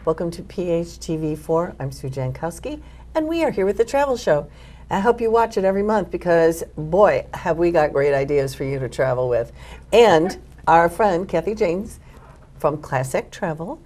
Welcome to PHTV4. I'm Sue Jankowski, and we are here with the Travel Show. I hope you watch it every month because, boy, have we got great ideas for you to travel with. And our friend, Kathy James from Classic Travel,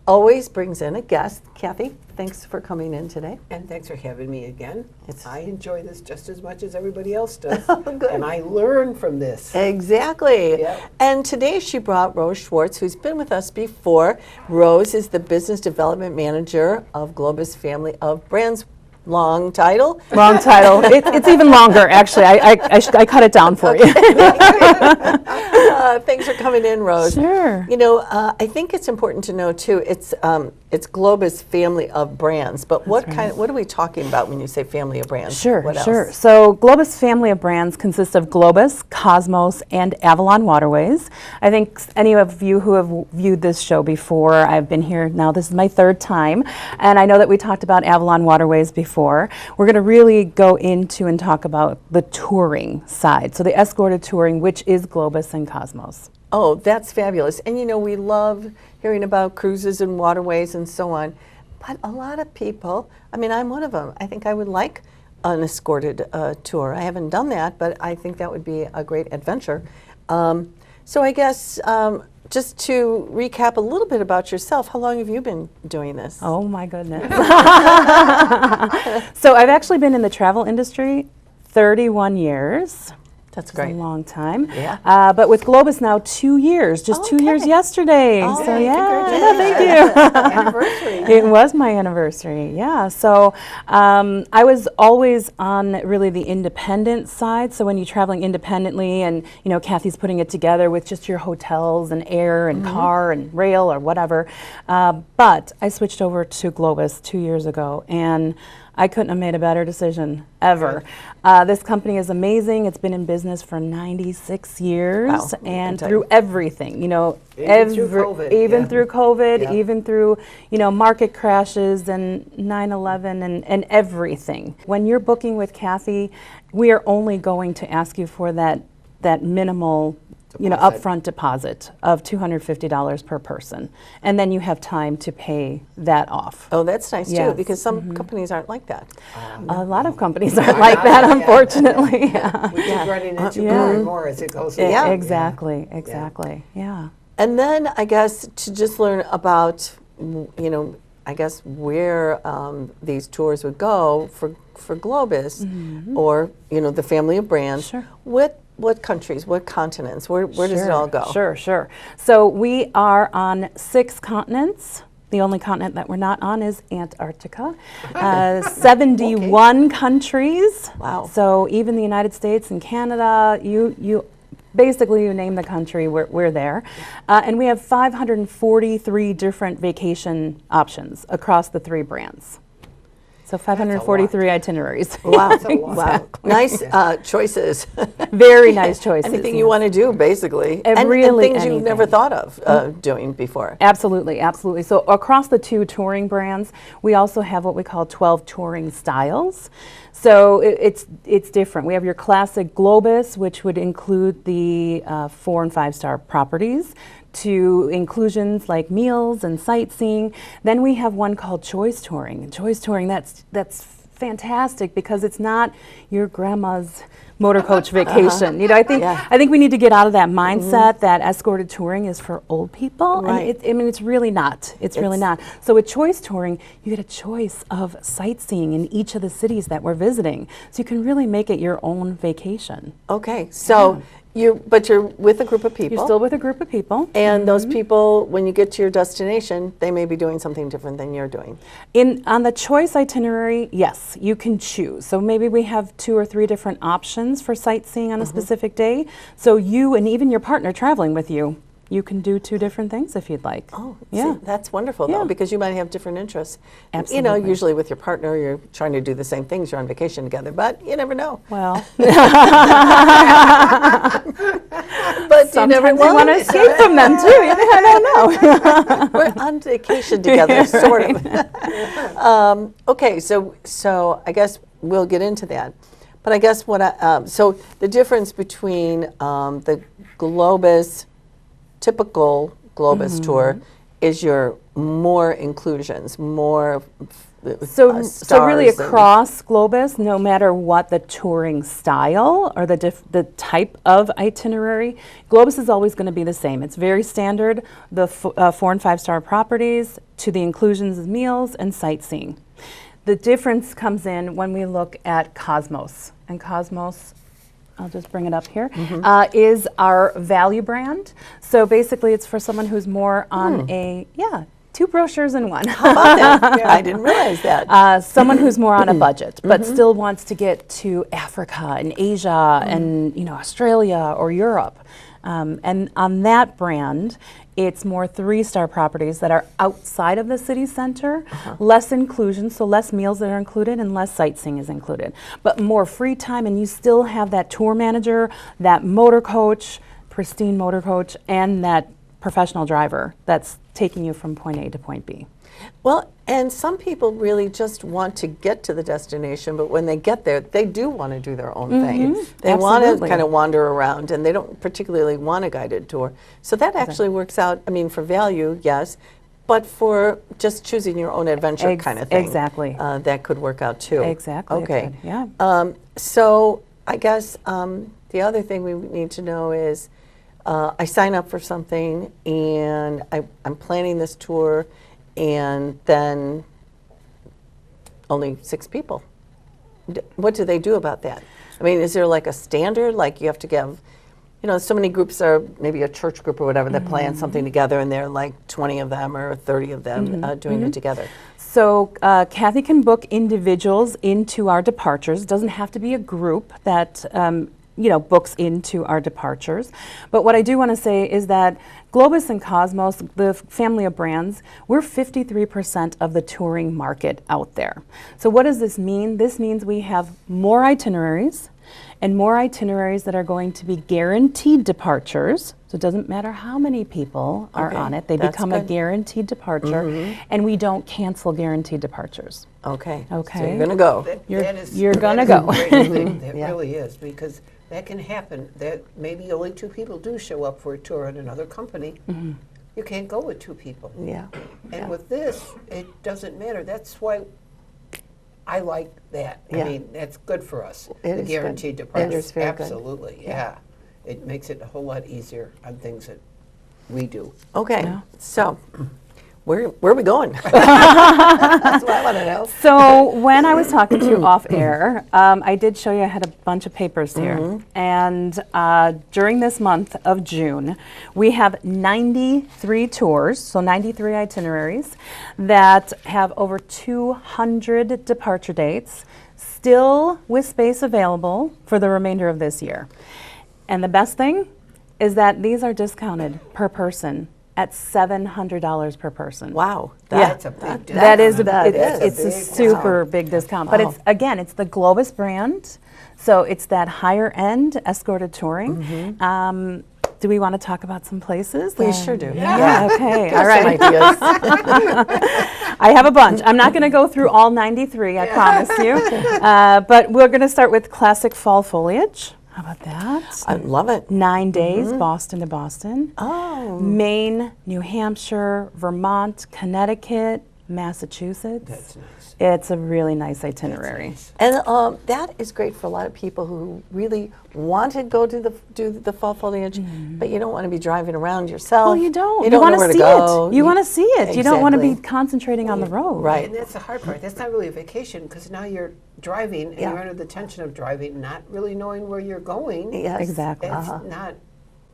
always brings in a guest. Kathy, thanks for coming in today. And thanks for having me again. I enjoy this just as much as everybody else does. Oh, good. And I learn from this. Exactly. Yep. And today she brought Rose Schwartz, who's been with us before. Rose is the Business Development Manager of Globus Family of Brands. Long title? Long title. It's even longer, actually. I cut it down for you. Thanks for coming in, Rose. Sure. You know, I think it's important to know too. It's Globus Family of Brands, but what are we talking about when you say family of brands? Sure, what sure. else? So Globus Family of Brands consists of Globus, Cosmos, and Avalon Waterways. I think any of you who have viewed this show before, I've been here now, this is my third time, and I know that we talked about Avalon Waterways before. We're going to really go into and talk about the touring side, so the escorted touring, which is Globus and Cosmos. Oh, that's fabulous. And you know, we love hearing about cruises and waterways and so on, but a lot of people, I mean, I'm one of them, I think I would like an escorted tour. I haven't done that, but I think that would be a great adventure. So I guess just to recap a little bit about yourself, how long have you been doing this? Oh my goodness. So I've actually been in the travel industry 31 years. That's It's great. a long time. Yeah. But with Globus now 2 years, just 2 years yesterday. Oh, so yeah, congratulations. thank you. Anniversary. It was my anniversary, yeah. So I was always on really the independent side. So when you're traveling independently and, you know, Kathy's putting it together with just your hotels and air and car and rail or whatever. But I switched over to Globus 2 years ago, and I couldn't have made a better decision ever. This company is amazing. It's been in business for 96 years, Wow. and through everything, you know, Even through COVID, even yeah. through COVID, Yeah. even through, you know, market crashes and 9/11 and everything. When you're booking with Kathy, we are only going to ask you for that minimal, you know, Deposit. upfront deposit of $250 per person, and then you have time to pay that off. Oh, that's nice too, Yes. because some companies aren't like that. A lot of companies aren't like that, Yeah. unfortunately. We keep running into Yeah. more and more as it goes Yeah. along. Exactly. Yeah. And then I guess to just learn about, you know, I guess where these tours would go for Globus or, you know, the family of brands. Sure. What countries, what continents, where does it all go? Sure. So we are on 6 continents. The only continent that we're not on is Antarctica. 71 countries. Wow. So even the United States and Canada, you basically you name the country, we're there. And we have 543 different vacation options across the 3 brands. So 543 itineraries. Wow, That's a lot. wow. Nice choices. Very nice choices. Anything you want to do, basically. And really things you've never anything. thought of doing before. Absolutely. So across the 2 touring brands, we also have what we call 12 touring styles. So it's different. We have your classic Globus, which would include the 4- and 5-star properties, to inclusions like meals and sightseeing. Then we have one called Choice Touring. And Choice Touring, that's fantastic because it's not your grandma's motor coach vacation. You know, I think we need to get out of that mindset that escorted touring is for old people. Right. And it's really not. It's really not. So with Choice Touring, you get a choice of sightseeing in each of the cities that we're visiting. So you can really make it your own vacation. Okay, so you're with a group of people. You're still with a group of people. And those people, when you get to your destination, they may be doing something different than you're doing. On the choice itinerary, yes, you can choose. So maybe we have 2 or 3 different options for sightseeing on a specific day. So you and even your partner traveling with you, you can do 2 different things if you'd like. Oh, yeah. see, that's wonderful though, because you might have different interests. Absolutely. You know, usually with your partner, you're trying to do the same things. You're on vacation together, but you never know. Well, But you never sometimes we want to escape from them too. I don't know. We're on vacation together, sort of. Okay, so I guess we'll get into that. But I guess so the difference between the Globus, typical Globus tour is your more inclusions, more So really stars and- across Globus, no matter what the touring style or the type of itinerary, Globus is always going to be the same. It's very standard, the 4 and 5 star properties to the inclusions of meals and sightseeing. The difference comes in when we look at Cosmos. And Cosmos, I'll just bring it up here, is our value brand. So basically it's for someone who's more on two brochures in one. I didn't realize that. Someone who's more on a budget, but still wants to get to Africa and Asia and Australia or Europe. And on that brand, it's more 3-star properties that are outside of the city center, less inclusion, so less meals that are included and less sightseeing is included. But more free time, and you still have that tour manager, that motor coach, pristine motor coach, and that professional driver that's taking you from point A to point B. Well, and some people really just want to get to the destination, but when they get there, they do want to do their own thing. They want to Absolutely. kind of wander around, and they don't particularly want a guided tour. So that actually works out, I mean, for value, yes, but for just choosing your own adventure kind of thing. Exactly. That could work out too. Exactly, it Okay. could, yeah. So I guess the other thing we need to know is I sign up for something, and I'm planning this tour, and then only 6 people. What do they do about that? I mean, is there like a standard, like you have to give, so many groups are, maybe a church group or whatever, that plan something together, and there are like 20 of them or 30 of them doing it together. So Kathy can book individuals into our departures. It doesn't have to be a group that books into our departures. But what I do want to say is that Globus and Cosmos, the family of brands, we're 53% of the touring market out there. So what does this mean? This means we have more itineraries, and more itineraries that are going to be guaranteed departures. So it doesn't matter how many people are on it, they that's become a good. guaranteed departure, and we don't cancel guaranteed departures. Okay. So Okay. you're going to go. You're gonna that is go. a great thing. That Yeah. really is, because that can happen. That maybe only 2 people do show up for a tour in another company. You can't go with 2 people. Yeah. And with this, it doesn't matter. That's why I like that. Yeah. I mean, that's good for us. It the is guaranteed good. departures. It is very good. Absolutely, yeah. It makes it a whole lot easier on things that we do. Okay. Yeah. So where are we going? That's what I want to know. So when I was talking to you off air, I did show you I had a bunch of papers here. And during this month of June, we have 93 tours, so 93 itineraries that have over 200 departure dates, still with space available for the remainder of this year. And the best thing is that these are discounted per person at $700 per person. Wow. That's a big discount. That is, That it's is a big super big discount. But Wow. it's, again, it's the Globus brand. So it's that higher end escorted touring. Do we want to talk about some places? We sure do. Yeah, okay, all Some right. ideas. I have a bunch. I'm not going to go through all 93, I promise you. But we're going to start with classic fall foliage. How about that? I love it. 9 days, Boston to Boston. Oh. Maine, New Hampshire, Vermont, Connecticut, Massachusetts. That's nice. It's a really nice itinerary. And that is great for a lot of people who really want to go to do the fall foliage, but you don't want to be driving around yourself. Well, you don't. You You want know where to see go. it. You want to see it. You don't want to be Exactly. concentrating on the road. Right. And that's the hard part. That's not really a vacation, because now you're driving and Yeah. you're under the tension of driving, not really knowing where you're going. Yes. Exactly. That's Uh-huh. not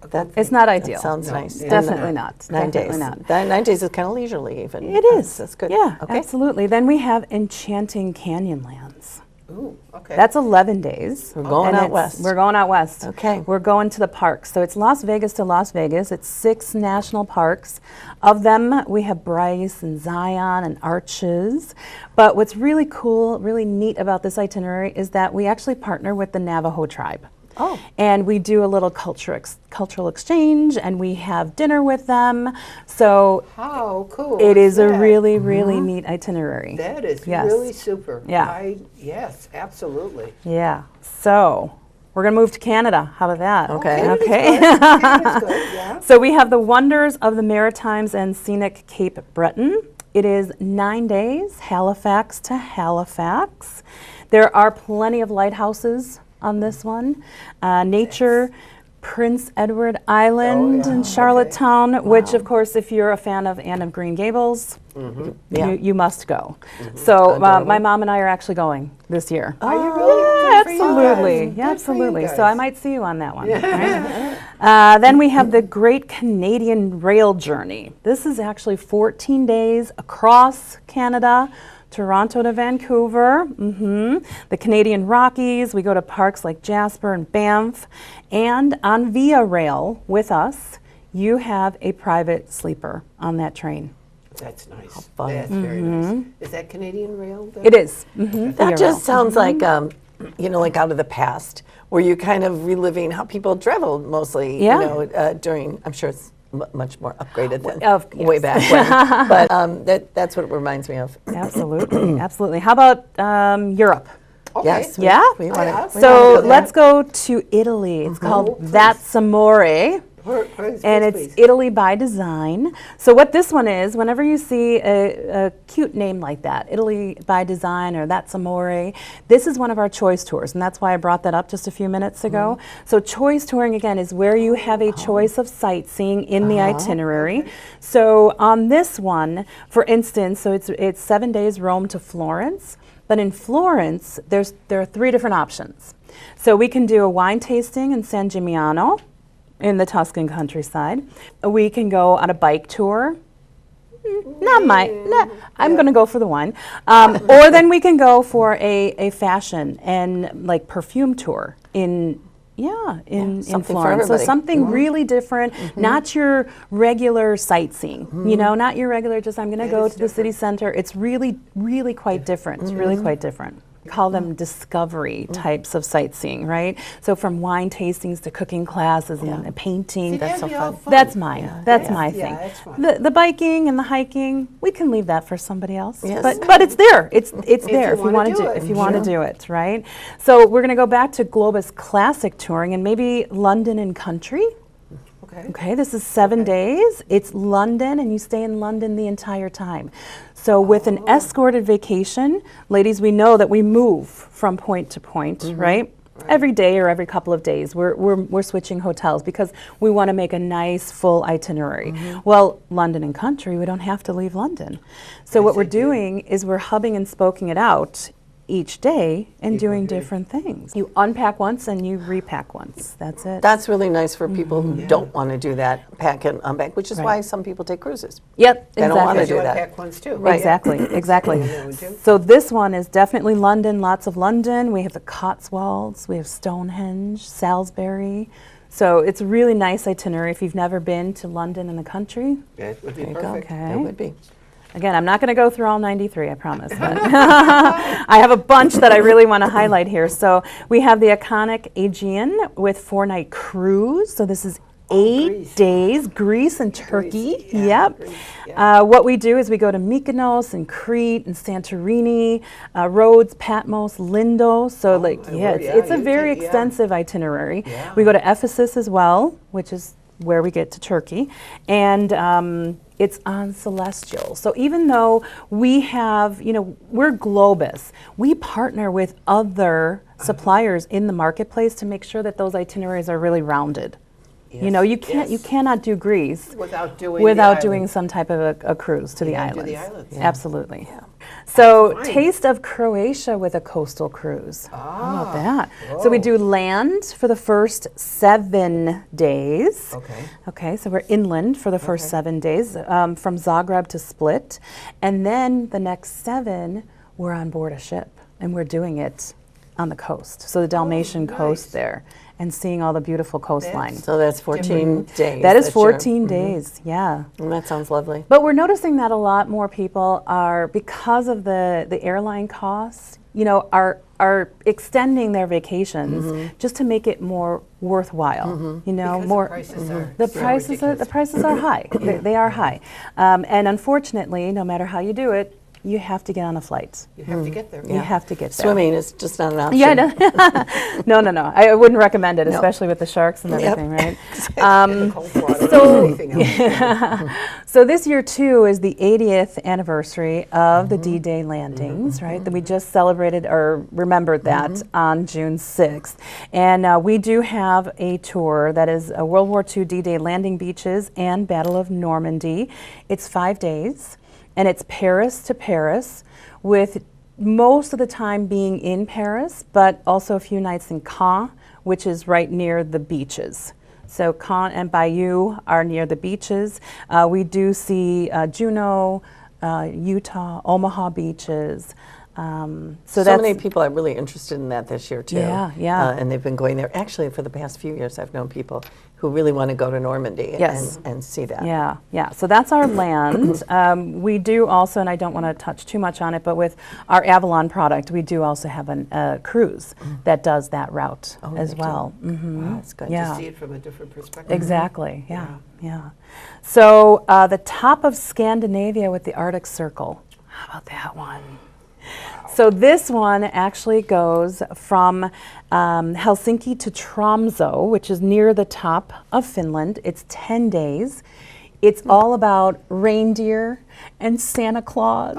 a That- good It's thing. not That ideal. sounds No, nice. it's And Definitely not. 9 days. Definitely not. 9 days is kind of leisurely even. It is. That's good. Yeah, Okay. absolutely. Then we have Enchanting Canyonlands. Ooh, okay. That's 11 days. We're going And out it's- west. We're going out west. Okay. We're going to the parks. So it's Las Vegas to Las Vegas. It's 6 national parks. Of them, we have Bryce and Zion and Arches. But what's really cool, really neat about this itinerary is that we actually partner with the Navajo tribe. Oh. And we do a little cultural exchange, and we have dinner with them. So How cool it is a that? really, really neat itinerary. That is Yes. really super. Yeah. Yes, absolutely. Yeah. So We're going to move to Canada. How about that? Okay. Okay. Canada's good, yeah. So we have the Wonders of the Maritimes and Scenic Cape Breton. It is 9 days, Halifax to Halifax. There are plenty of lighthouses on this one. Nature, Prince Edward Island in Charlottetown, which of course, if you're a fan of Anne of Green Gables, you must go. So my mom and I are actually going this year. Are you really? Good for you Absolutely, guys. yeah, Good for you absolutely. guys. So I might see you on that one. Right? Then we have the Great Canadian Rail Journey. This is actually 14 days across Canada, Toronto to Vancouver, the Canadian Rockies. We go to parks like Jasper and Banff. And on Via Rail with us, you have a private sleeper on that train. That's nice. fun. That's very nice. Is that Canadian Rail? Then? It is. That just sounds like, like out of the past, where you're kind of reliving how people traveled mostly, Yeah. during, I'm sure it's much more upgraded than Yes. way back when. But that's what it reminds me of. Absolutely, absolutely. How about Europe? Okay. Yes. Yeah? We wanna, So let's go to Italy. It's called That's Amore. And it's Italy by design. So what this one is, whenever you see a cute name like that, Italy by design or That's Amore, this is one of our choice tours, and that's why I brought that up just a few minutes ago. So choice touring, again, is where you have a choice of sightseeing in the itinerary. So on this one, for instance, so it's 7 days Rome to Florence, but in Florence, there are 3 different options. So we can do a wine tasting in San Gimignano, in the Tuscan countryside. We can go on a bike tour. I'm going to go for the wine. Or then we can go for a fashion and like perfume tour in something for Florence. So everybody. something really different, not your regular sightseeing, not your regular just I'm going to go to the city center. It's really, really quite different. It's really quite different. We call them discovery types of sightseeing, right? So from wine tastings to cooking classes and painting. See, that'd be all fun. That's mine. That's my thing. Yeah, that's fun. The biking and the hiking, we can leave that for somebody else. Yes. But it's there. It's there if you wanna want to do do it. if you want to do it, right? So we're going to go back to Globus Classic Touring and maybe London and Country. Okay, this is 7 days. It's London, and you stay in London the entire time. So with an escorted vacation, ladies, we know that we move from point to point, right? Every day or every couple of days, we're switching hotels because we want to make a nice full itinerary. Well, London and Country, we don't have to leave London. So what we're doing is we're hubbing and spoking it out each day and doing different things. You unpack once and you repack once. That's it. That's really nice for people who don't want to do that, pack and unpack, which is Right. why some people take cruises. Yep, They don't wanna exactly. do that. Pack ones too. Right. Exactly, exactly. Yeah, we do. So this one is definitely London, lots of London. We have the Cotswolds, we have Stonehenge, Salisbury. So it's a really nice itinerary if you've never been to London and the country. That would be There you go. perfect. Okay. It would be. Again, I'm not going to go through all 93, I promise. But I have a bunch that I really want to highlight here. So we have the iconic Aegean with 4-night cruise. So this is 8 Greece. days, Greece and Turkey. Greece, yeah, Yep. Greece, yeah. What we do is we go to Mykonos and Crete and Santorini, Rhodes, Patmos, Lindo. So my it's word, it's a you very take- yeah. extensive itinerary. Yeah. We go to Ephesus as well, which is where we get to Turkey. And it's on Celestial. So even though we have, we're Globus, we partner with other suppliers in the marketplace to make sure that those itineraries are really rounded. You Yes. cannot do Greece Without doing without the doing island. some type of a cruise to the gotta do islands. the islands. Yeah. Absolutely. So Fine. taste of Croatia with a coastal cruise. How about that? So we whoa. do land for the first 7 days. Okay. Okay, so we're inland for the first 7 days, from Zagreb to Split. And then the next 7, we're on board a ship, and we're doing it on the coast. So the Dalmatian coast nice. there, and seeing all the beautiful coastline. So that's 14 days. That is that you're- 14 days, yeah. And that sounds lovely. But we're noticing that a lot more people are, because of the airline costs, are extending their vacations just to make it more worthwhile. Because More the prices are the so prices are ridiculous. the prices are high. They are high, and unfortunately, no matter how you do it, you have to get on a flight. You have to get there. You have to get there. Swimming is just not an option. Yeah, no. I wouldn't recommend it, especially with the sharks and everything, right? Cold water or anything else. So this year too is the 80th anniversary of the D-Day landings, right? That we just celebrated or remembered that on June 6th. And we do have a tour that is a World War II D-Day landing beaches and Battle of Normandy. It's 5 days, and it's Paris to Paris, with most of the time being in Paris, but also a few nights in Caen, which is right near the beaches. So Caen and Bayou are near the beaches. We do see Juneau, Utah, Omaha beaches. So that's many people are really interested in that this year too. Yeah. And they've been going there. Actually, for the past few years, I've known people who really want to go to Normandy Yes. and see that. Yeah. So that's our land. We do also, and I don't want to touch too much on it, but with our Avalon product, we do also have a cruise that does that route as they do. well. Wow, that's good. Yeah. To see it from a different perspective. Exactly. Yeah. So the top of Scandinavia with the Arctic Circle. How about that one? So this one actually goes from Helsinki to Tromsø, which is near the top of Finland. It's 10 days. It's all about reindeer and Santa Claus,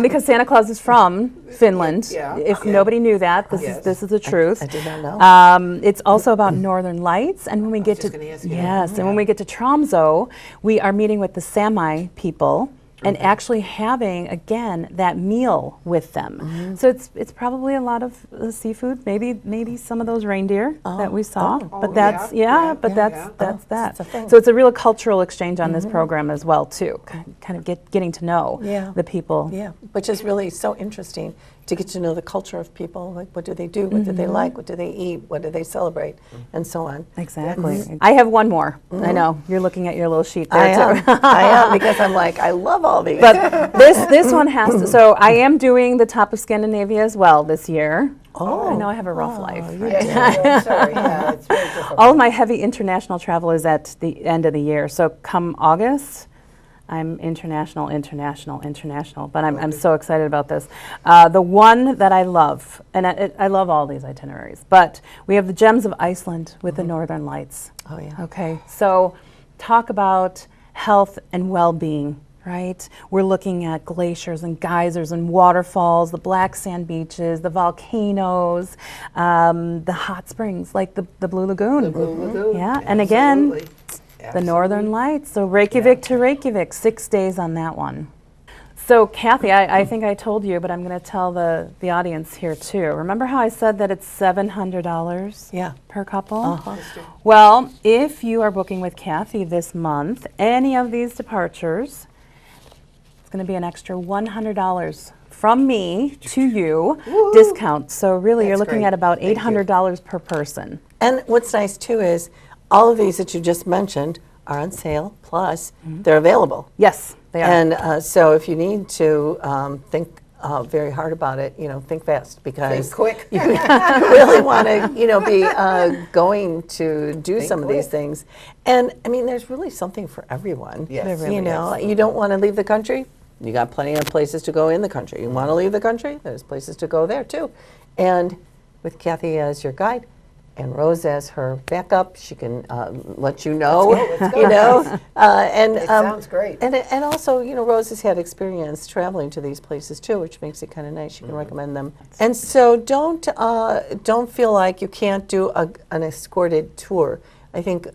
because Santa Claus is from Finland. Yeah. If nobody knew that, this is the truth. I did not know. It's also about northern lights, and when we get just to gonna ask you that. and when we get to Tromsø, we are meeting with the Sami people. And actually having, again, that meal with them. So it's probably a lot of seafood, maybe some of those reindeer that we saw. But that's that's that. It's a thing. So it's a real cultural exchange on this program as well too. Kind of getting to know the people. Yeah, which is really so interesting to get to know the culture of people. Like, what do they do? What do they like? What do they eat? What do they celebrate? And so on. Exactly. I have one more. I know you're looking at your little sheet there too. I am, because I'm like, I love all these. But this one has to. So I am doing the top of Scandinavia as well this year. I know I have a rough life. Yeah, sorry. Yeah, it's very difficult. All of my heavy international travel is at the end of the year. So come August, I'm international. But I'm so excited about this. The one that I love, and I love all these itineraries, but we have the Gems of Iceland with the Northern Lights. Oh, yeah. Okay, so talk about health and well-being. Right? We're looking at glaciers and geysers and waterfalls, the black sand beaches, the volcanoes, the hot springs like the Blue Lagoon. The Blue Lagoon. Yeah, and again, Absolutely. the Northern Lights. So Reykjavik to Reykjavik, 6 days on that one. So Kathy, I think I told you, but I'm going to tell the audience here too. Remember how I said that it's $700 per couple? Well, if you are booking with Kathy this month, any of these departures, it's going to be an extra $100 from me to you discount. So really, you're That's looking great. at about Thank you. $800 per person. And what's nice too is all of these that you just mentioned are on sale, plus they're available. Yes, they are. And so if you need to think very hard about it, think fast, because Think quick. you really want to, be going to do some of these quick. things. And I mean, there's really something for everyone. Yes. There really You don't want to leave the country. You got plenty of places to go in the country. You want to leave the country? There's places to go there too. And with Kathy as your guide and Rose as her backup, she can let you know. Let's go. And It sounds great. And also, Rose has had experience traveling to these places too, which makes it kind of nice. She can recommend them. And so don't feel like you can't do an escorted tour. I think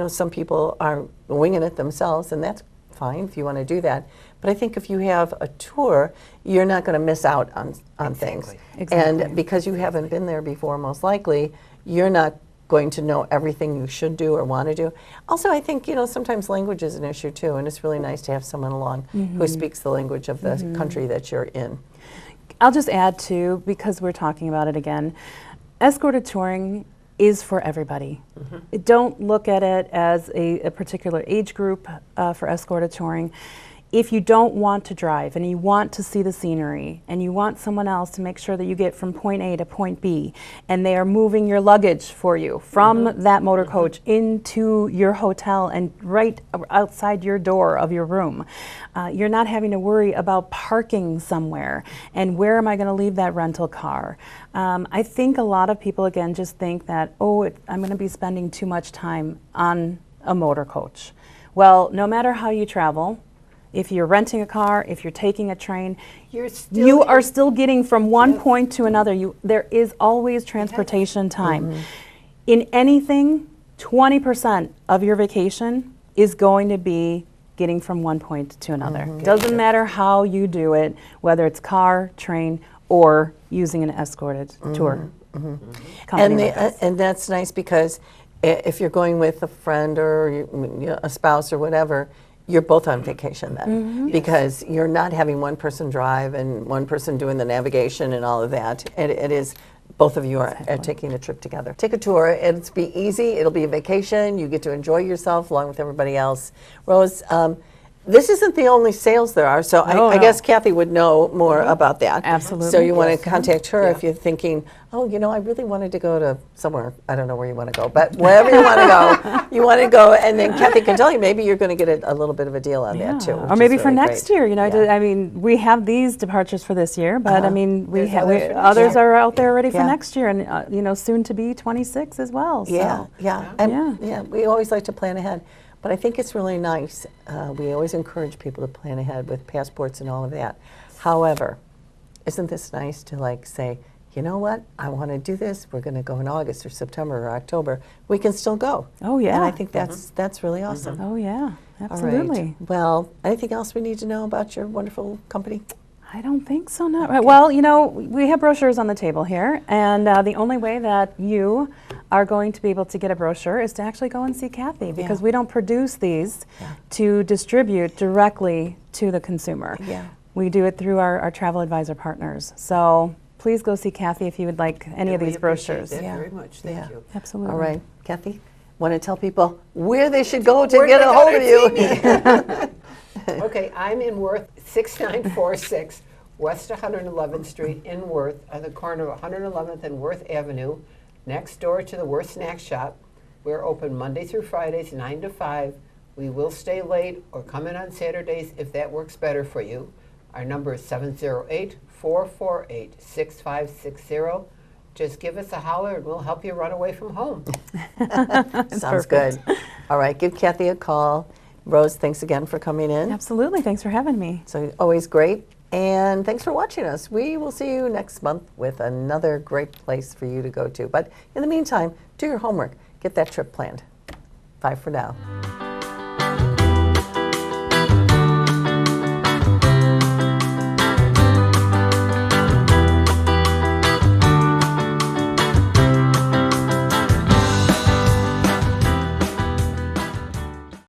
some people are winging it themselves, and that's fine if you want to do that. But I think if you have a tour, you're not going to miss out on things. Exactly. And because you haven't been there before, most likely, you're not going to know everything you should do or want to do. Also, I think, sometimes language is an issue too, and it's really nice to have someone along who speaks the language of the country that you're in. I'll just add too, because we're talking about it again, escorted touring is for everybody. Don't look at it as a particular age group for escorted touring. If you don't want to drive and you want to see the scenery and you want someone else to make sure that you get from point A to point B and they are moving your luggage for you from that motor coach into your hotel and right outside your door of your room, you're not having to worry about parking somewhere and where am I going to leave that rental car. I think a lot of people, again, just think that, I'm going to be spending too much time on a motor coach. Well, no matter how you travel, if you're renting a car, if you're taking a train, you are still getting from one point to another. There is always transportation time. In anything, 20% of your vacation is going to be getting from one point to another. Doesn't matter how you do it, whether it's car, train, or using an escorted tour. And that's nice because if you're going with a friend or a spouse or whatever, you're both on vacation then, because you're not having one person drive and one person doing the navigation and all of that. It is both of you are taking a trip together. Take a tour. It'll be easy. It'll be a vacation. You get to enjoy yourself along with everybody else. Rose, this isn't the only sales there are, so I guess Kathy would know more about that. Absolutely. So you want to contact her if you're thinking, I really wanted to go to somewhere. I don't know where you want to go, but wherever you want to go, and then Kathy can tell you maybe you're going to get a little bit of a deal on that too. Or maybe for next year, I mean, we have these departures for this year, but I mean, others are out there already for next year, and soon to be 26 as well. So. Yeah. We always like to plan ahead. But I think it's really nice. We always encourage people to plan ahead with passports and all of that. However, isn't this nice to say, you know what, I want to do this. We're going to go in August or September or October. We can still go. Oh, yeah. And I think that's really awesome. Oh, yeah, absolutely. All right. Well, anything else we need to know about your wonderful company? I don't think so, not right. Well, we have brochures on the table here, and the only way that you are going to be able to get a brochure is to actually go and see Kathy, because we don't produce these to distribute directly to the consumer. Yeah. We do it through our travel advisor partners. So please go see Kathy if you would like any of these brochures. That very much. Thank you. Absolutely. All right. Kathy, want to tell people where they should go to get a hold of you? Okay, I'm in Worth, 6946 West 111th Street in Worth, on the corner of 111th and Worth Avenue, next door to the Worth Snack Shop. We're open Monday through Fridays, 9 to 5. We will stay late or come in on Saturdays if that works better for you. Our number is 708-448-6560. Just give us a holler and we'll help you run away from home. Sounds good. All right, give Kathy a call. Rose, thanks again for coming in. Absolutely. Thanks for having me. So always great. And thanks for watching us. We will see you next month with another great place for you to go to. But in the meantime, do your homework. Get that trip planned. Bye for now.